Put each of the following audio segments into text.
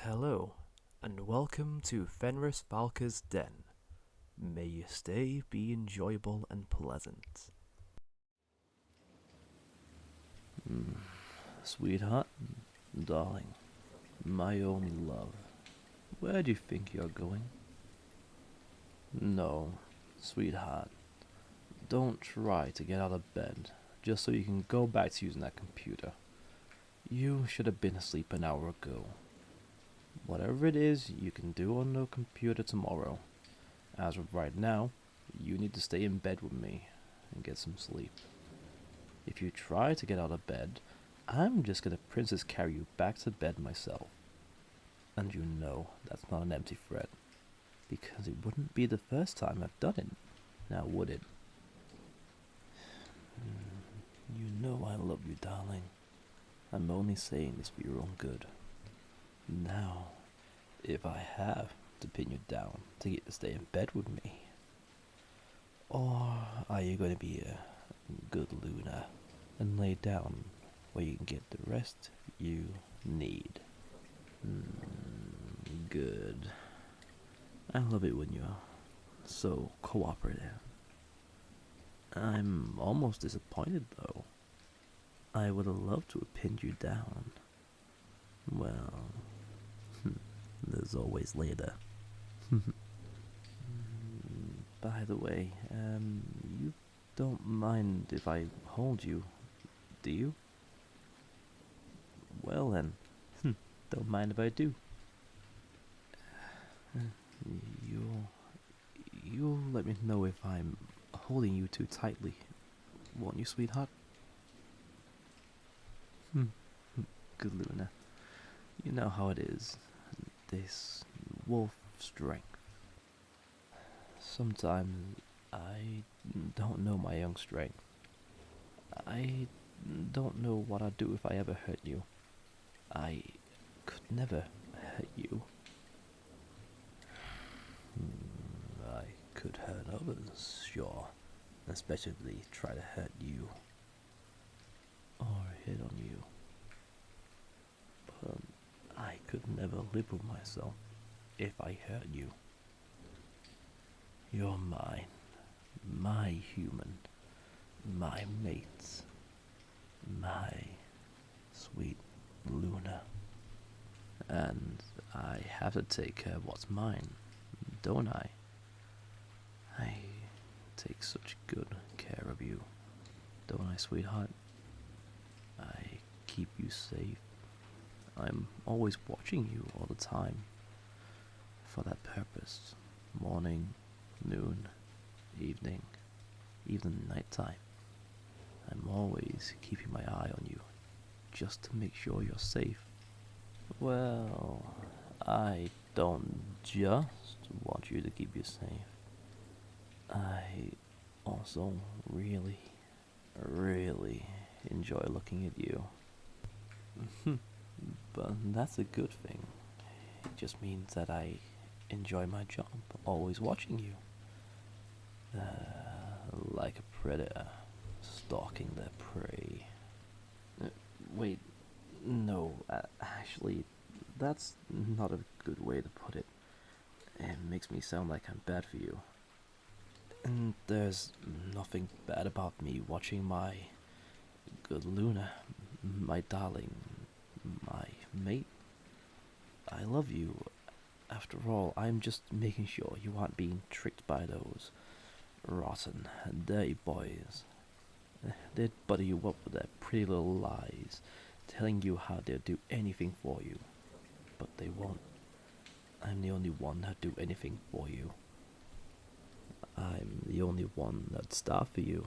Hello, and welcome to Fenris Valka's Den. May your stay be enjoyable and pleasant. Sweetheart, darling, my only love, where do you think you're going? No, sweetheart, don't try to get out of bed just so you can go back to using that computer. You should have been asleep an hour ago. Whatever it is, you can do on the computer tomorrow. As of right now, you need to stay in bed with me and get some sleep. If you try to get out of bed, I'm just gonna princess carry you back to bed myself. And you know that's not an empty threat, because it wouldn't be the first time I've done it, now would it? You know I love you, darling. I'm only saying this for your own good. Now, if I have to pin you down to get you to stay in bed with me, or are you going to be a good Luna and lay down where you can get the rest you need? Good. I love it when you're so cooperative. I'm almost disappointed though. I would have loved to have pinned you down. Well, there's always later. By the way, you don't mind if I hold you, do you? Well then, don't mind if I do. You'll, you'll let me know if I'm holding you too tightly, won't you, sweetheart? Good Luna. You know how it is. This wolf strength. Sometimes I don't know my own strength. I don't know what I'd do if I ever hurt you. I could never hurt you. I could hurt others, sure. Especially try to hurt you. Or hit on you. But I could never live with myself if I hurt you. You're mine. My human. My mates. My sweet Luna. And I have to take care of what's mine, don't I? I take such good care of you, don't I, sweetheart? I keep you safe. I'm always watching you all the time. For that purpose. Morning, noon, evening, even nighttime. I'm always keeping my eye on you, just to make sure you're safe. Well, I don't just want you to keep you safe. I also really, really enjoy looking at you. But that's a good thing. It just means that I enjoy my job, always watching you. Like a predator, stalking their prey. Wait, no, actually, that's not a good way to put it. It makes me sound like I'm bad for you. And there's nothing bad about me watching my good Luna, my darling, my mate. I love you. After all, I'm just making sure you aren't being tricked by those rotten, dirty boys. They'd butter you up with their pretty little lies, telling you how they'll do anything for you. But they won't. I'm the only one that'd do anything for you. I'm the only one that'd starve for you,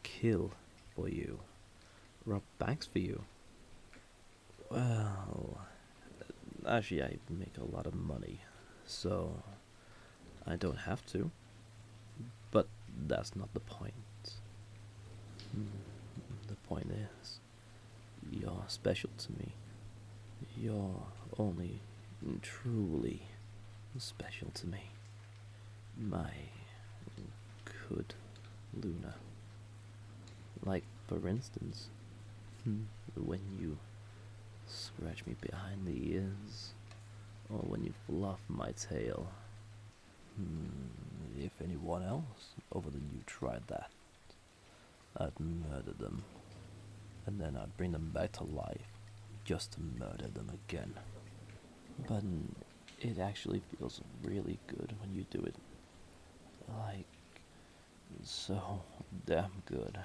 kill for you, rob banks for you. Well, actually, I make a lot of money, so I don't have to. But that's not the point. The point is, you're special to me. You're only truly special to me. My good Luna. Like, for instance, when you scratch me behind the ears, fluff my tail. If anyone else over than you tried that, I'd murder them, and then I'd bring them back to life, just to murder them again. But it actually feels really good when you do it. Like, so damn good.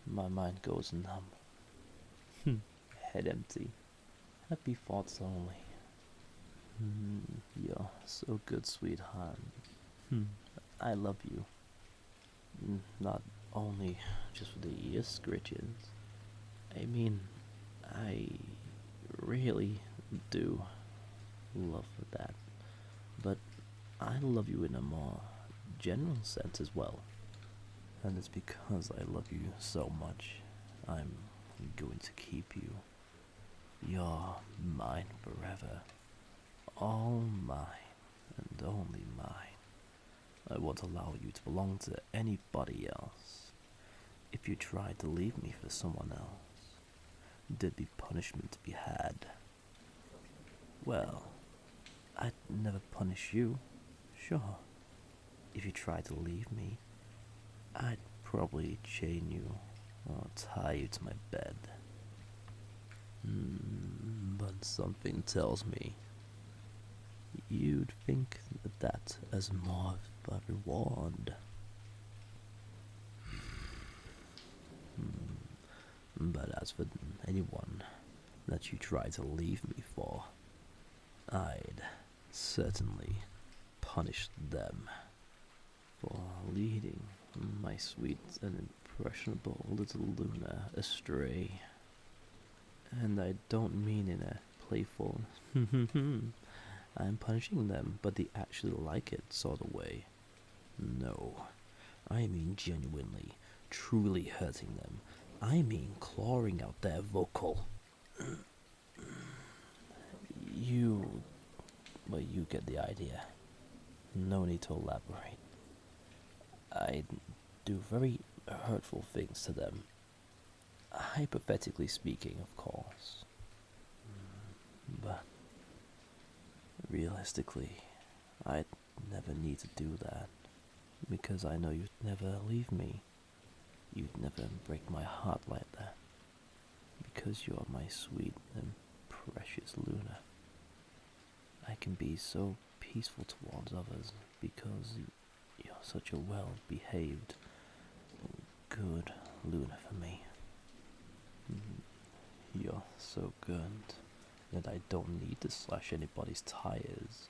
My mind goes numb. Head empty. Happy thoughts only. You're so good, sweetheart. I love you. Not only just for the ear scritches. I mean, I really do love that. But I love you in a more general sense as well. And it's because I love you so much, I'm going to keep you. You're mine forever. All mine, and only mine. I won't allow you to belong to anybody else. If you try to leave me for someone else, there'd be punishment to be had. Well, I'd never punish you, sure. If you try to leave me, I'd probably chain you or tie you to my bed. But something tells me you'd think that as more of a reward. But as for anyone that you try to leave me for, I'd certainly punish them for leading my sweet and impressionable little Luna astray. And I don't mean in a playful, I'm punishing them, but they actually like it sort of way. No, I mean genuinely, truly hurting them. I mean clawing out their vocal. Well, you get the idea. No need to elaborate. I do very hurtful things to them. Hypothetically speaking, of course. But realistically, I'd never need to do that. Because I know you'd never leave me. You'd never break my heart like that. Because you're my sweet and precious Luna. I can be so peaceful towards others because you're such a well-behaved, good Luna for me. You're so good that I don't need to slash anybody's tires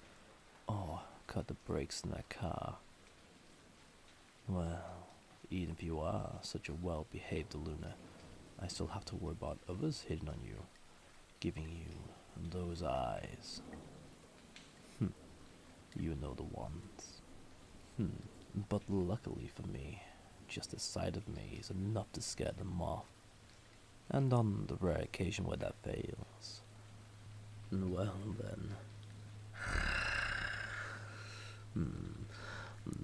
or cut the brakes in their car. Well, even if you are such a well-behaved Luna, I still have to worry about others hitting on you, giving you those eyes. You know the ones. But luckily for me, just the sight of me is enough to scare them off. And on the rare occasion where that fails, well then,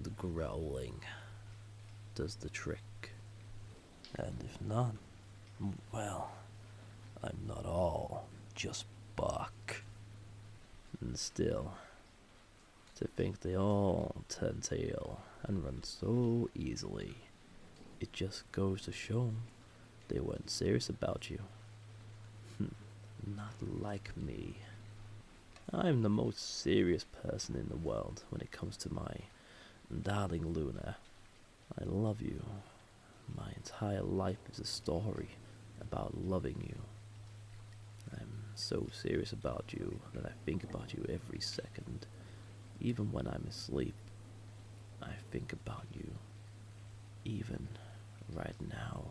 the growling does the trick. And if not, well, I'm not all just bark. And still, to think they all turn tail and run so easily, it just goes to show they weren't serious about you. Not like me. I'm the most serious person in the world when it comes to my darling Luna. I love you. My entire life is a story about loving you. I'm so serious about you that I think about you every second. Even when I'm asleep, I think about you. Even right now.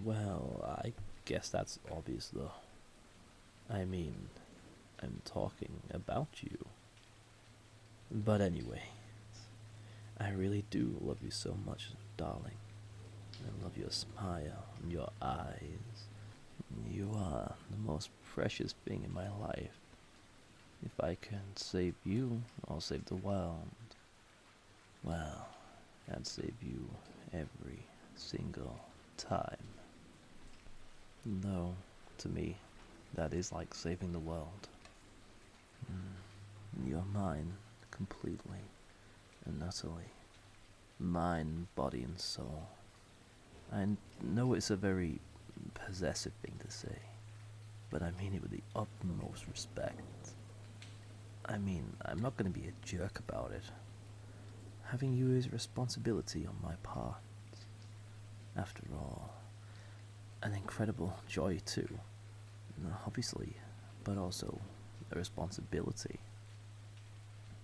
Well, I guess that's obvious though. I mean, I'm talking about you. But anyway, I really do love you so much, darling. I love your smile and your eyes. You are the most precious thing in my life. If I can save you, I'll save the world. Well, I'd save you every single time. Though, to me, that is like saving the world. You're mine completely and utterly. Mine, body and soul. I know it's a very possessive thing to say, but I mean it with the utmost respect. I mean, I'm not going to be a jerk about it. Having you is a responsibility on my part. After all, an incredible joy too, obviously, but also a responsibility.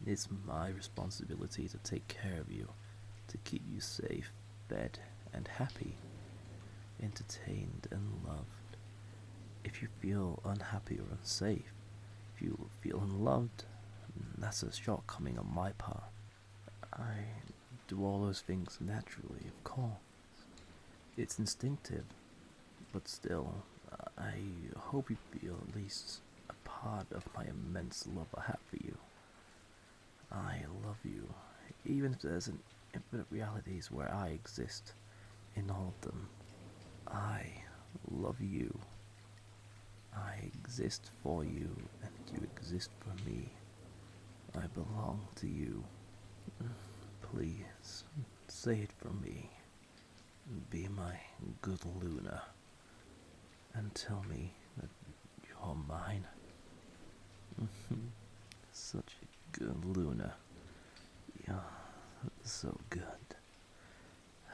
It's my responsibility to take care of you, to keep you safe, fed, and happy, entertained and loved. If you feel unhappy or unsafe, if you feel unloved, that's a shortcoming on my part. I do all those things naturally, of course. It's instinctive, but still, I hope you feel at least a part of my immense love I have for you. I love you, even if there's an infinite realities where I exist in all of them. I love you. I exist for you, and you exist for me. I belong to you. Please, say it for me. Be my good Luna, and tell me that you're mine. Such a good Luna. You're so good.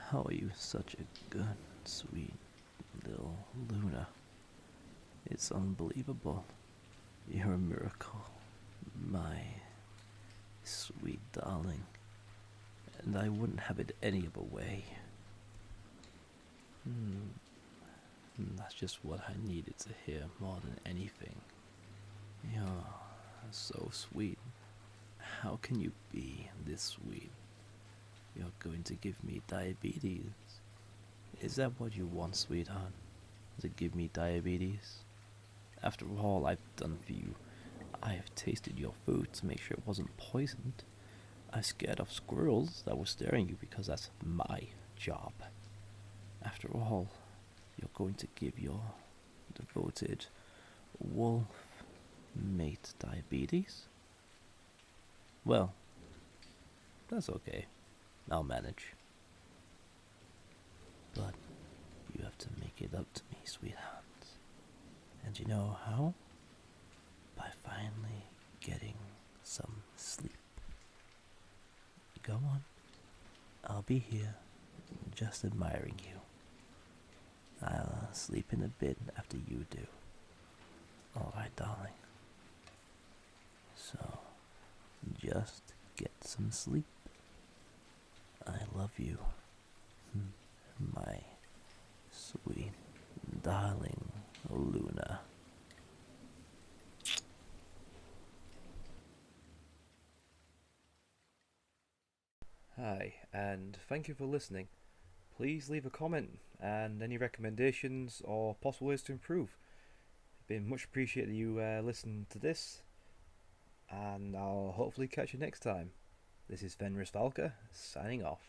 How are you such a good, sweet little Luna? It's unbelievable. You're a miracle, my sweet darling, and I wouldn't have it any other way. That's just what I needed to hear more than anything. You're so sweet. How can you be this sweet? You're going to give me diabetes. Is that what you want, sweetheart? To give me diabetes? After all I've done for you, I have tasted your food to make sure it wasn't poisoned. I scared off squirrels that were staring at you because that's my job. After all, you're going to give your devoted wolf mate diabetes? Well, that's okay. I'll manage. But you have to make it up to me, sweetheart. And you know how? By finally getting some sleep. Go on. I'll be here, just admiring you. I'll sleep in a bit after you do. Alright, darling. So, just get some sleep. I love you, my sweet, darling Luna. Hi, and thank you for listening. Please leave a comment and any recommendations or possible ways to improve. It's been much appreciated that you listened to this, and I'll hopefully catch you next time. This is Fenris Valka, signing off.